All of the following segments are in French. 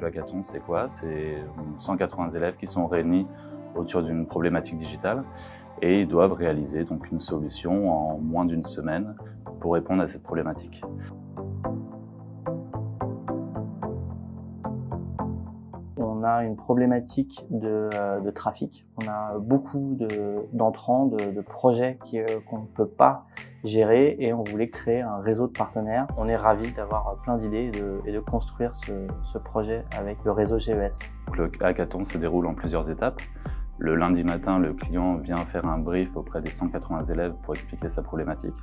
Le hackathon, c'est quoi? C'est 180 élèves qui sont réunis autour d'une problématique digitale et ils doivent réaliser donc une solution en moins d'une semaine pour répondre à cette problématique. On a une problématique de trafic. On a beaucoup d'entrants, de projets qu'on ne peut pas gérer et on voulait créer un réseau de partenaires. On est ravis d'avoir plein d'idées et de construire ce projet avec le réseau GES. Le hackathon se déroule en plusieurs étapes. Le lundi matin, le client vient faire un brief auprès des 180 élèves pour expliquer sa problématique.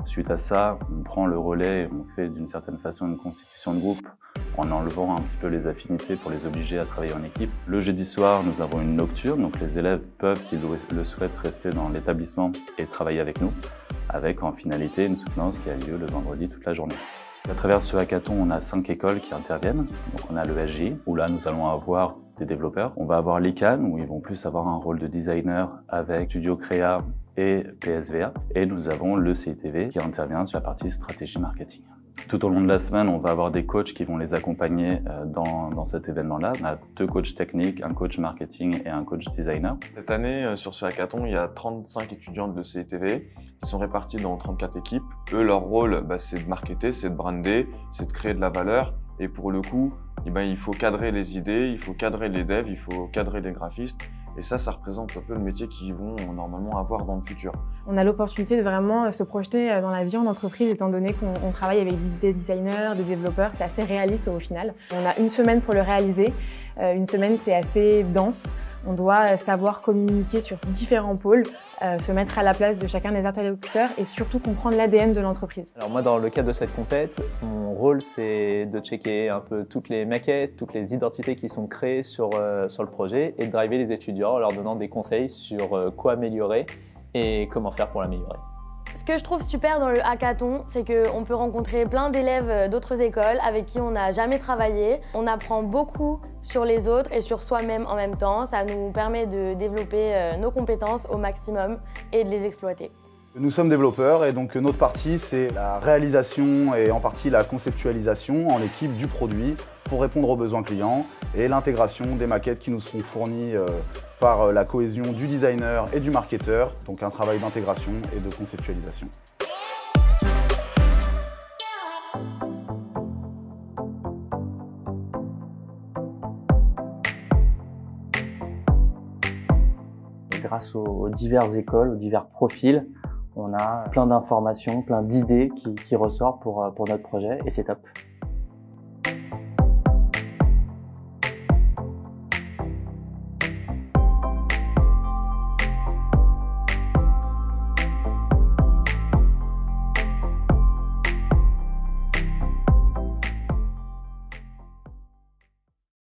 Suite à ça, on prend le relais et on fait d'une certaine façon une constitution de groupe en enlevant un petit peu les affinités pour les obliger à travailler en équipe. Le jeudi soir, nous avons une nocturne, donc les élèves peuvent, s'ils le souhaitent, rester dans l'établissement et travailler avec nous, avec en finalité une soutenance qui a lieu le vendredi toute la journée. À travers ce hackathon, on a 5 écoles qui interviennent. Donc on a le SJ, où là nous allons avoir des développeurs. On va avoir l'ICANN, où ils vont plus avoir un rôle de designer avec Studio Créa et PSVA. Et nous avons le CITV qui intervient sur la partie stratégie marketing. Tout au long de la semaine, on va avoir des coachs qui vont les accompagner dans cet événement-là. On a 2 coachs techniques, un coach marketing et un coach designer. Cette année, sur ce hackathon, il y a 35 étudiants de CITV qui sont répartis dans 34 équipes. Eux, leur rôle, c'est de marketer, c'est de brander, c'est de créer de la valeur. Et pour le coup, il faut cadrer les idées, il faut cadrer les devs, il faut cadrer les graphistes. Et ça représente un peu le métier qu'ils vont normalement avoir dans le futur. On a l'opportunité de vraiment se projeter dans la vie en entreprise étant donné qu'on travaille avec des designers, des développeurs. C'est assez réaliste au final. On a une semaine pour le réaliser. Une semaine, c'est assez dense. On doit savoir communiquer sur différents pôles, se mettre à la place de chacun des interlocuteurs et surtout comprendre l'ADN de l'entreprise. Alors moi, dans le cadre de cette compète, mon rôle, c'est de checker un peu toutes les maquettes, toutes les identités qui sont créées sur le projet et de driver les étudiants en leur donnant des conseils sur quoi améliorer et comment faire pour l'améliorer. Ce que je trouve super dans le hackathon, c'est qu'on peut rencontrer plein d'élèves d'autres écoles avec qui on n'a jamais travaillé. On apprend beaucoup sur les autres et sur soi-même en même temps. Ça nous permet de développer nos compétences au maximum et de les exploiter. Nous sommes développeurs et donc notre partie, c'est la réalisation et en partie la conceptualisation en équipe du produit pour répondre aux besoins clients et l'intégration des maquettes qui nous seront fournies par la cohésion du designer et du marketeur, donc un travail d'intégration et de conceptualisation. Grâce aux diverses écoles, aux divers profils, on a plein d'informations, plein d'idées qui ressortent pour notre projet et c'est top.